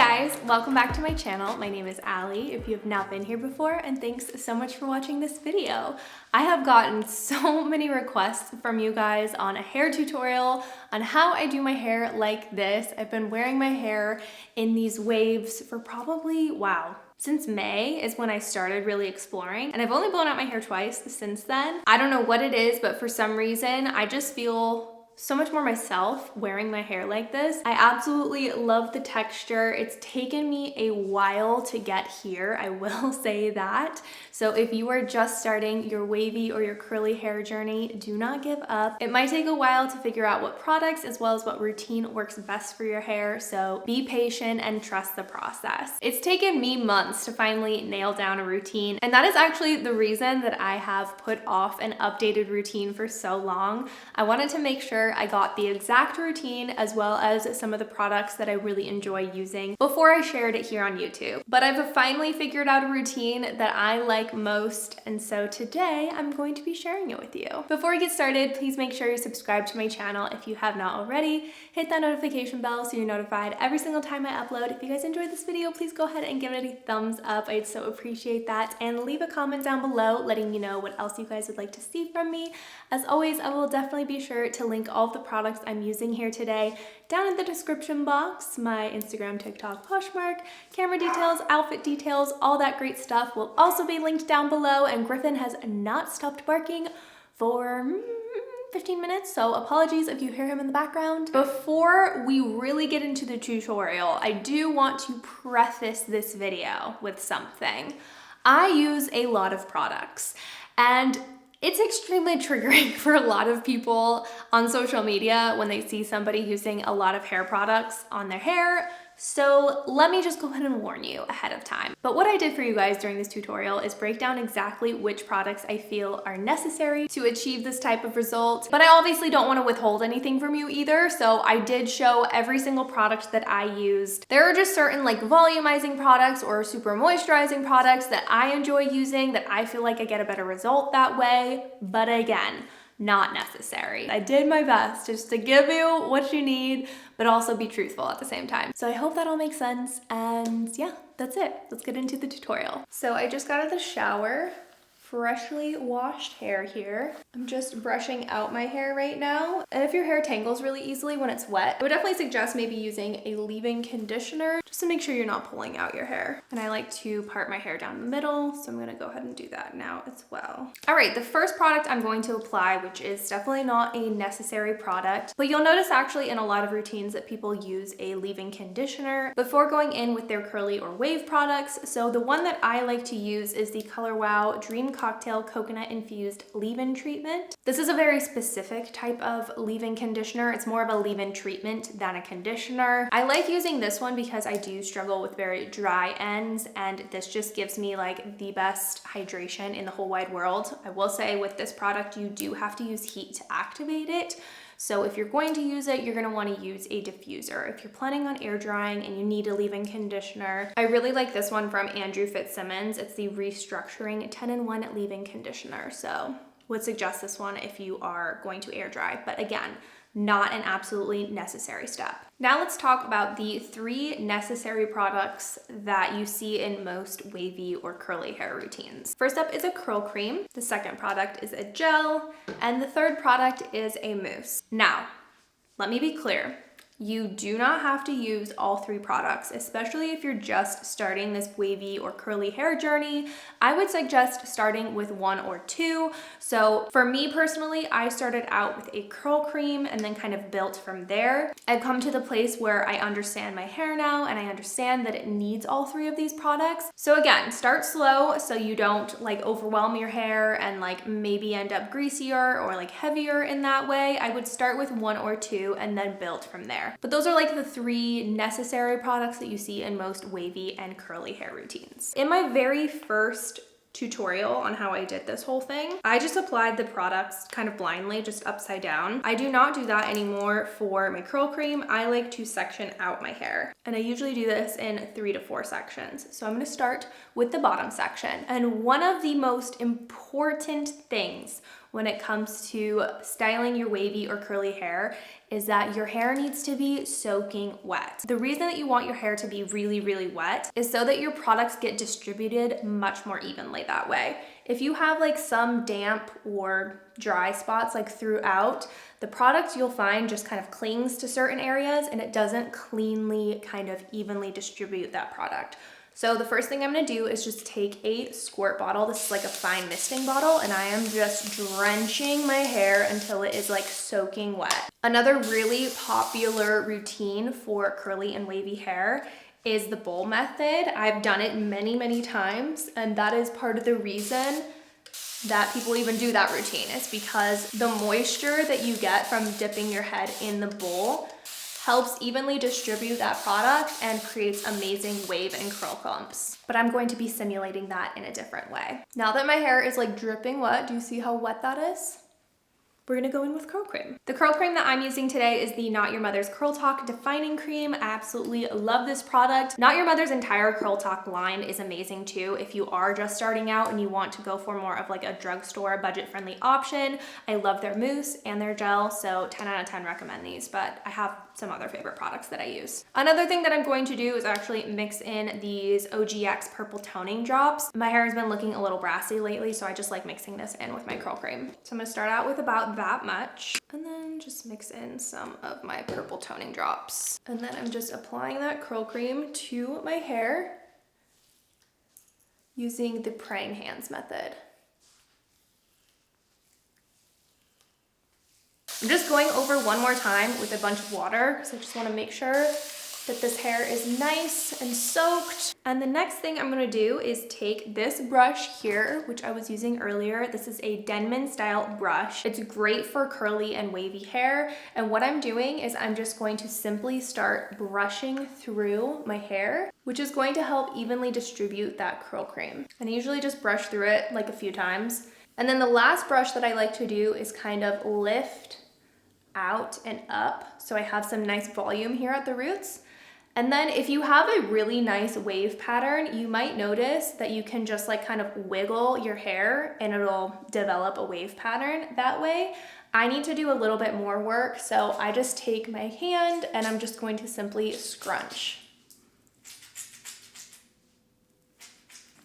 guys, welcome back to my channel. My name is Allie, if you have not been here before, and thanks so much for watching this video. I have gotten so many requests from you guys on a hair tutorial on how I do my hair like this. I've been wearing my hair in these waves for probably, wow, since May is when I started really exploring, and I've only blown out my hair twice since then. I don't know what it is, but for some reason, I just feel so much more myself wearing my hair like this. I absolutely love the texture. It's taken me a while to get here, I will say that. So if you are just starting your wavy or your curly hair journey, do not give up. It might take a while to figure out what products as well as what routine works best for your hair, so be patient and trust the process. It's taken me months to finally nail down a routine, and that is actually the reason that I have put off an updated routine for so long. I wanted to make sure I got the exact routine as well as some of the products that I really enjoy using before I shared it here on YouTube. But I've finally figured out a routine that I like most, and so today I'm going to be sharing it with you. Before we get started, please make sure you subscribe to my channel if you have not already. Hit that notification bell so you're notified every single time I upload. If you guys enjoyed this video, please go ahead and give it a thumbs up. I'd so appreciate that, and leave a comment down below letting me know what else you guys would like to see from me. As always, I will definitely be sure to link all of the products I'm using here today down in the description box. My Instagram, TikTok, Poshmark, camera details, outfit details, all that great stuff will also be linked down below, and Griffin has not stopped barking for 15 minutes, so apologies if you hear him in the background. Before we really get into the tutorial, I do want to preface this video with something. I use a lot of products, and it's extremely triggering for a lot of people on social media when they see somebody using a lot of hair products on their hair. So let me just go ahead and warn you ahead of time. But what I did for you guys during this tutorial is break down exactly which products I feel are necessary to achieve this type of result. But I obviously don't want to withhold anything from you either, so I did show every single product that I used. There are just certain like volumizing products or super moisturizing products that I enjoy using, that I feel like I get a better result that way. But again, not necessary. I did my best just to give you what you need, but also be truthful at the same time. So I hope that all makes sense, and yeah, that's it. Let's get into the tutorial. So I just got out of the shower, freshly washed hair here. I'm just brushing out my hair right now. And if your hair tangles really easily when it's wet, I would definitely suggest maybe using a leave-in conditioner just to make sure you're not pulling out your hair. And I like to part my hair down the middle, so I'm gonna go ahead and do that now as well. All right, the first product I'm going to apply, which is definitely not a necessary product, but you'll notice actually in a lot of routines that people use a leave-in conditioner before going in with their curly or wave products. So the one that I like to use is the Color Wow Dream Cocktail Coconut Infused Leave-In Treatment. This is a very specific type of leave-in conditioner. It's more of a leave-in treatment than a conditioner. I like using this one because I do struggle with very dry ends, and this just gives me like the best hydration in the whole wide world. I will say with this product, you do have to use heat to activate it. So if you're going to use it, you're gonna wanna use a diffuser. If you're planning on air drying and you need a leave-in conditioner, I really like this one from Andrew Fitzsimmons. It's the Restructuring 10-in-1 leave-in conditioner. So would suggest this one if you are going to air dry, but again, not an absolutely necessary step. Now let's talk about the 3 necessary products that you see in most wavy or curly hair routines. First up is a curl cream. The second product is a gel, and the third product is a mousse. Now, let me be clear. You do not have to use all 3 products, especially if you're just starting this wavy or curly hair journey. I would suggest starting with 1 or 2. So for me personally, I started out with a curl cream and then kind of built from there. I've come to the place where I understand my hair now, and I understand that it needs all 3 of these products. So again, start slow so you don't like overwhelm your hair and like maybe end up greasier or like heavier in that way. I would start with 1 or 2 and then build from there. But those are like the 3 necessary products that you see in most wavy and curly hair routines. In my very first tutorial on how I did this whole thing, I just applied the products kind of blindly, just upside down. I do not do that anymore for my curl cream. I like to section out my hair, and I usually do this in 3 to 4 sections. So I'm going to start with the bottom section. And one of the most important things when it comes to styling your wavy or curly hair is that your hair needs to be soaking wet. The reason that you want your hair to be really, really wet is so that your products get distributed much more evenly that way. If you have like some damp or dry spots like throughout, the product you'll find just kind of clings to certain areas and it doesn't cleanly kind of evenly distribute that product. So the first thing I'm gonna do is just take a squirt bottle. This is like a fine misting bottle, and I am just drenching my hair until it is like soaking wet. Another really popular routine for curly and wavy hair is the bowl method. I've done it many, many times, and that is part of the reason that people even do that routine, is because the moisture that you get from dipping your head in the bowl helps evenly distribute that product and creates amazing wave and curl clumps. But I'm going to be simulating that in a different way. Now that my hair is like dripping wet, do you see how wet that is? We're gonna go in with curl cream. The curl cream that I'm using today is the Not Your Mother's Curl Talk Defining Cream. I absolutely love this product. Not Your Mother's entire Curl Talk line is amazing too. If you are just starting out and you want to go for more of like a drugstore budget-friendly option, I love their mousse and their gel, so 10 out of 10 recommend these, but I have some other favorite products that I use. Another thing that I'm going to do is actually mix in these OGX purple toning drops. My hair has been looking a little brassy lately, so I just like mixing this in with my curl cream. So I'm gonna start out with about that much, and then just mix in some of my purple toning drops. And then I'm just applying that curl cream to my hair using the praying hands method. I'm just going over one more time with a bunch of water because I just want to make sure that this hair is nice and soaked. And the next thing I'm going to do is take this brush here, which I was using earlier. This is a Denman style brush. It's great for curly and wavy hair. And what I'm doing is I'm just going to simply start brushing through my hair, which is going to help evenly distribute that curl cream. And I usually just brush through it like a few times. And then the last brush that I like to do is kind of lift out and up, so I have some nice volume here at the roots. And then if you have a really nice wave pattern, you might notice that you can just like kind of wiggle your hair and it'll develop a wave pattern that way. I need to do a little bit more work, so I just take my hand and I'm just going to simply scrunch.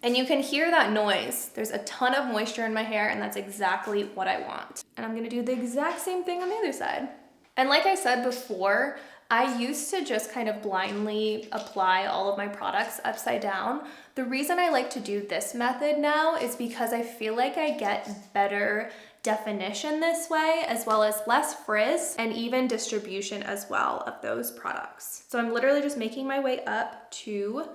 And you can hear that noise. There's a ton of moisture in my hair, and that's exactly what I want. And I'm gonna do the exact same thing on the other side. And like I said before, I used to just kind of blindly apply all of my products upside down. The reason I like to do this method now is because I feel like I get better definition this way, as well as less frizz and even distribution as well of those products. So I'm literally just making my way up to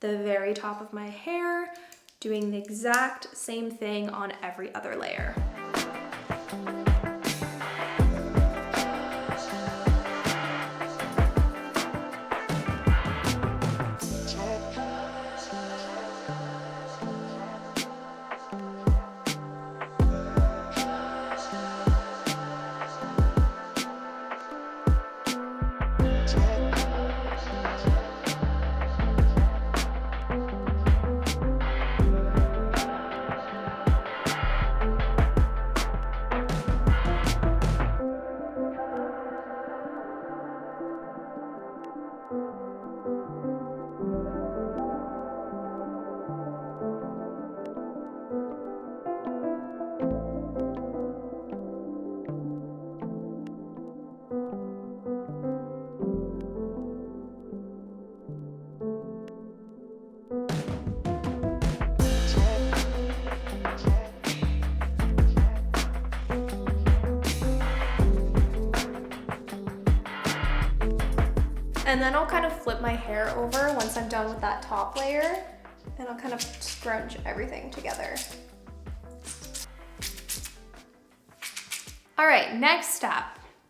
the very top of my hair, doing the exact same thing on every other layer. And then I'll kind of flip my hair over once I'm done with that top layer, and I'll kind of scrunch everything together. All right, next step.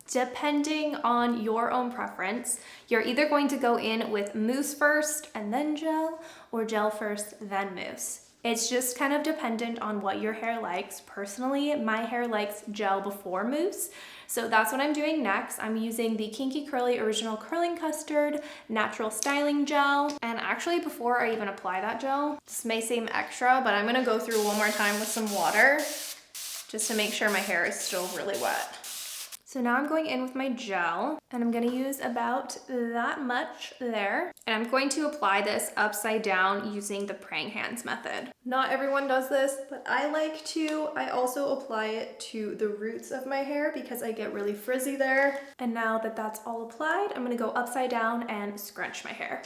Depending on your own preference, you're either going to go in with mousse first and then gel, or gel first, then mousse. It's just kind of dependent on what your hair likes. Personally, my hair likes gel before mousse, so that's what I'm doing next. I'm using the Kinky Curly Original Curling Custard Natural Styling Gel. And actually, before I even apply that gel, this may seem extra, but I'm gonna go through one more time with some water just to make sure my hair is still really wet. So now I'm going in with my gel, and I'm gonna use about that much there. And I'm going to apply this upside down using the praying hands method. Not everyone does this, but I like to. I also apply it to the roots of my hair because I get really frizzy there. And now that that's all applied, I'm gonna go upside down and scrunch my hair.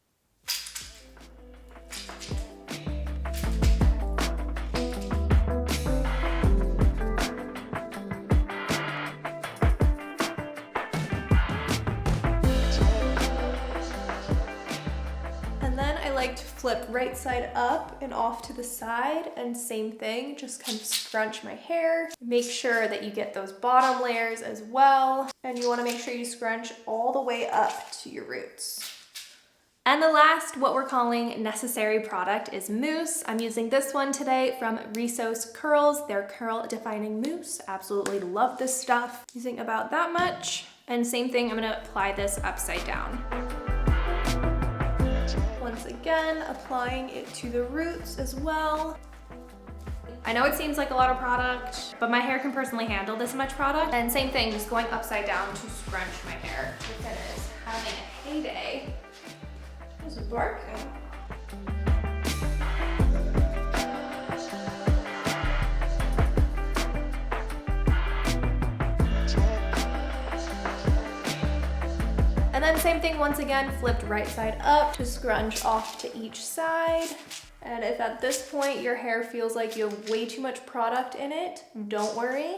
Like to flip right side up and off to the side, and same thing, just kind of scrunch my hair. Make sure that you get those bottom layers as well, and you want to make sure you scrunch all the way up to your roots. And the last, what we're calling necessary product, is mousse. I'm using this one today from Resos Curls, their curl defining mousse. Absolutely love this stuff. Using about that much, and same thing, I'm going to apply this upside down. Once again, applying it to the roots as well. I know it seems like a lot of product, but my hair can personally handle this much product. And same thing, just going upside down to scrunch my hair. Look at it, having a heyday. This is working. And then same thing once again, flipped right side up to scrunch off to each side. And if at this point your hair feels like you have way too much product in it, don't worry.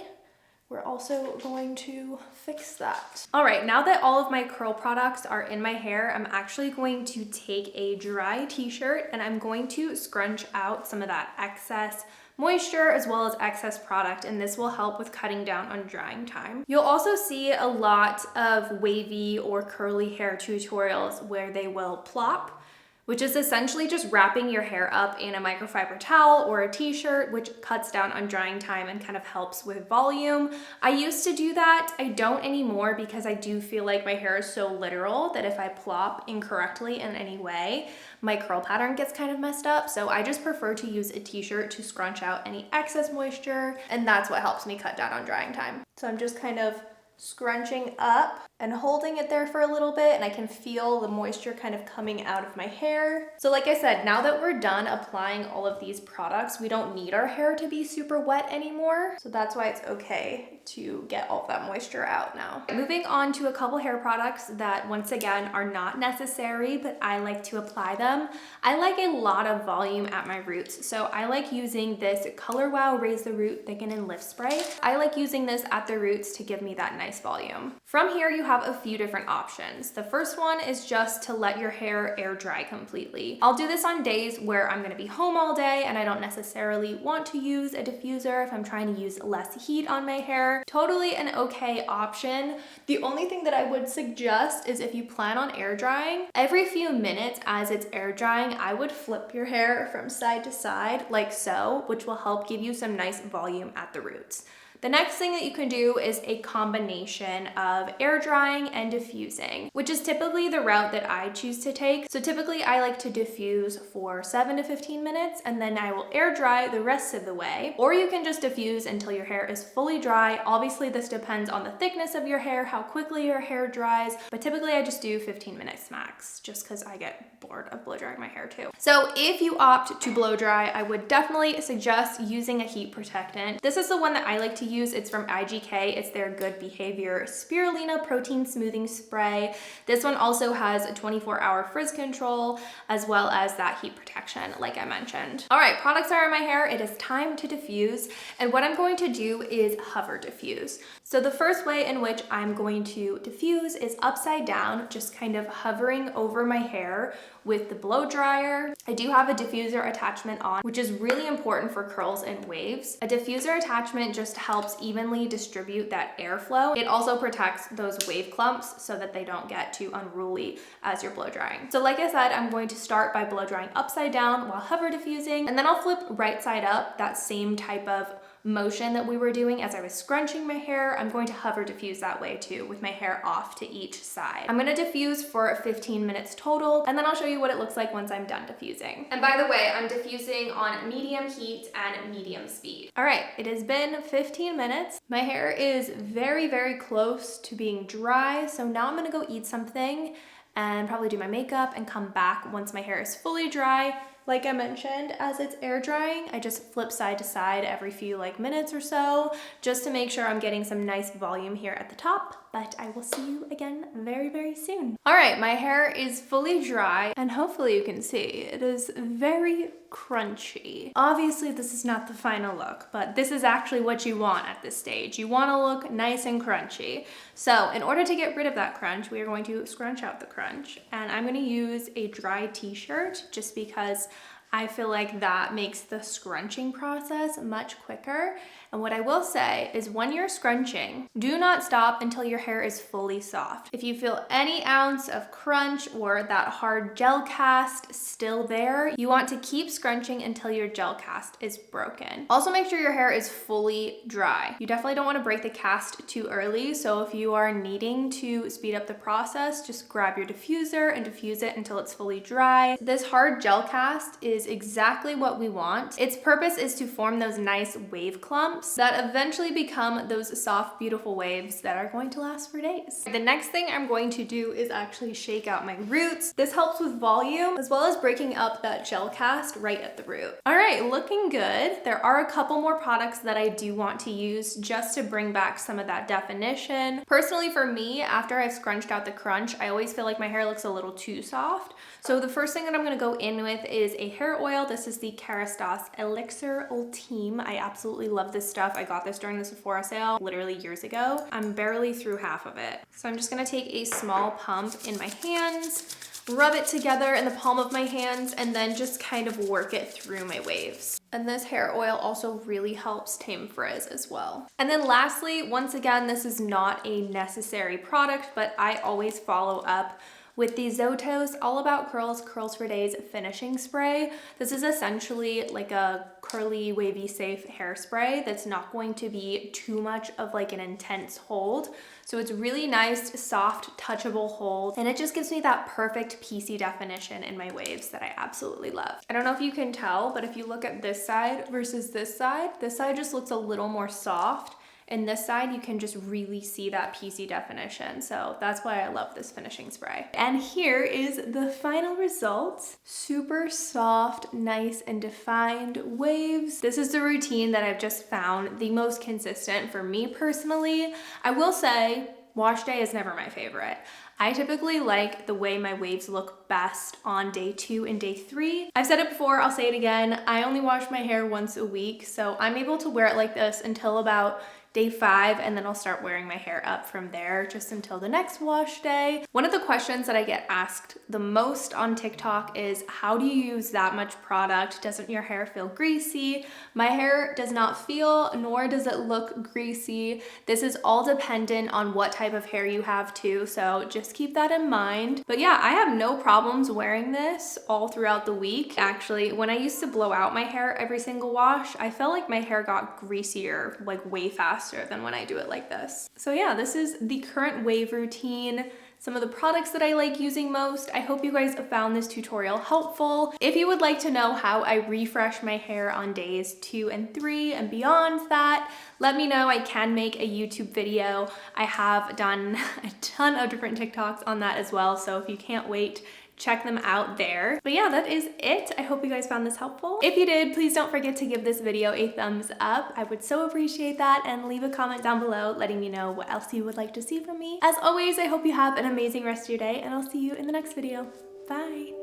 We're also going to fix that. All right, now that all of my curl products are in my hair, I'm actually going to take a dry t-shirt and I'm going to scrunch out some of that excess moisture as well as excess product, and this will help with cutting down on drying time. You'll also see a lot of wavy or curly hair tutorials where they will plop, which is essentially just wrapping your hair up in a microfiber towel or a t-shirt, which cuts down on drying time and kind of helps with volume. I used to do that. I don't anymore because I do feel like my hair is so literal that if I plop incorrectly in any way, my curl pattern gets kind of messed up. So I just prefer to use a t-shirt to scrunch out any excess moisture, and that's what helps me cut down on drying time. So I'm just kind of scrunching up and holding it there for a little bit, and I can feel the moisture kind of coming out of my hair. So like I said, now that we're done applying all of these products, we don't need our hair to be super wet anymore. So that's why it's okay to get all of that moisture out now. Moving on to a couple hair products that once again are not necessary, but I like to apply them. I like a lot of volume at my roots. So I like using this Color Wow Raise the Root Thicken and Lift Spray. I like using this at the roots to give me that nice volume. From here, you have a few different options. The first one is just to let your hair air dry completely. I'll do this on days where I'm gonna be home all day and I don't necessarily want to use a diffuser if I'm trying to use less heat on my hair. Totally an okay option. The only thing that I would suggest is if you plan on air drying, every few minutes as it's air drying, I would flip your hair from side to side like so, which will help give you some nice volume at the roots. The next thing that you can do is a combination of air drying and diffusing, which is typically the route that I choose to take. So typically I like to diffuse for 7 to 15 minutes and then I will air dry the rest of the way. Or you can just diffuse until your hair is fully dry. Obviously this depends on the thickness of your hair, how quickly your hair dries, but typically I just do 15 minutes max just because I get bored of blow drying my hair too. So if you opt to blow dry, I would definitely suggest using a heat protectant. This is the one that I like to use. It's from IGK. It's their Good Behavior Spirulina Protein Smoothing Spray. This one also has a 24-hour frizz control as well as that heat protection like I mentioned. All right, products are in my hair. It is time to diffuse. And what I'm going to do is hover diffuse. So the first way in which I'm going to diffuse is upside down, just kind of hovering over my hair with the blow dryer. I do have a diffuser attachment on, which is really important for curls and waves. A diffuser attachment just helps evenly distribute that airflow. It also protects those wave clumps so that they don't get too unruly as you're blow drying. So like I said, I'm going to start by blow drying upside down while hover diffusing, and then I'll flip right side up, that same type of motion that we were doing as I was scrunching my hair, I'm going to hover diffuse that way too, with my hair off to each side. I'm gonna diffuse for 15 minutes total, and then I'll show you what it looks like once I'm done diffusing. And by the way, I'm diffusing on medium heat and medium speed. All right, it has been 15 minutes. My hair is very, very close to being dry, so now I'm gonna go eat something and probably do my makeup and come back once my hair is fully dry. Like I mentioned, as it's air drying, I just flip side to side every few minutes or so, just to make sure I'm getting some nice volume here at the top, but I will see you again very, very soon. All right, my hair is fully dry, and hopefully you can see it is very crunchy. Obviously, this is not the final look, but this is actually what you want at this stage. You want to look nice and crunchy. So in order to get rid of that crunch, we are going to scrunch out the crunch, and I'm going to use a dry t-shirt just because I feel like that makes the scrunching process much quicker. And what I will say is when you're scrunching, do not stop until your hair is fully soft. If you feel any ounce of crunch or that hard gel cast still there, you want to keep scrunching until your gel cast is broken. Also make sure your hair is fully dry. You definitely don't want to break the cast too early, so if you are needing to speed up the process, just grab your diffuser and diffuse it until it's fully dry. This hard gel cast is exactly what we want. Its purpose is to form those nice wave clumps that eventually become those soft, beautiful waves that are going to last for days. The next thing I'm going to do is actually shake out my roots. This helps with volume as well as breaking up that gel cast right at the root. All right, looking good. There are a couple more products that I do want to use just to bring back some of that definition. Personally, for me, after I've scrunched out the crunch, I always feel like my hair looks a little too soft. So the first thing that I'm gonna go in with is a hair oil. This is the Kerastase Elixir Ultime. I absolutely love this stuff. I got this during the Sephora sale literally years ago. I'm barely through half of it. So I'm just gonna take a small pump in my hands, rub it together in the palm of my hands, and then just kind of work it through my waves. And this hair oil also really helps tame frizz as well. And then lastly, once again, this is not a necessary product, but I always follow up with the Zotos All About Curls Curls for Days finishing spray. This is essentially like a curly, wavy, safe hairspray that's not going to be too much of an intense hold. So it's really nice, soft, touchable hold, and it just gives me that perfect piecey definition in my waves that I absolutely love. I don't know if you can tell, but if you look at this side versus this side just looks a little more soft. And this side, you can just really see that piecey definition. So that's why I love this finishing spray. And here is the final result. Super soft, nice and defined waves. This is the routine that I've just found the most consistent for me personally. I will say, wash day is never my favorite. I typically like the way my waves look best on day 2 and day 3. I've said it before, I'll say it again. I only wash my hair once a week, so I'm able to wear it like this until about day 5, and then I'll start wearing my hair up from there just until the next wash day. One of the questions that I get asked the most on TikTok is, how do you use that much product? Doesn't your hair feel greasy? My hair does not feel, nor does it look greasy. This is all dependent on what type of hair you have too, so just keep that in mind. But yeah, I have no problems wearing this all throughout the week. Actually, when I used to blow out my hair every single wash, I felt like my hair got greasier way faster than when I do it like this. So yeah, this is the current wave routine. Some of the products that I like using most. I hope you guys found this tutorial helpful. If you would like to know how I refresh my hair on days 2 and 3 and beyond that, let me know. I can make a YouTube video. I have done a ton of different TikToks on that as well, so if you can't wait, check them out there. But yeah, that is it. I hope you guys found this helpful. If you did, please don't forget to give this video a thumbs up. I would so appreciate that, and leave a comment down below letting me know what else you would like to see from me. As always, I hope you have an amazing rest of your day, and I'll see you in the next video. Bye.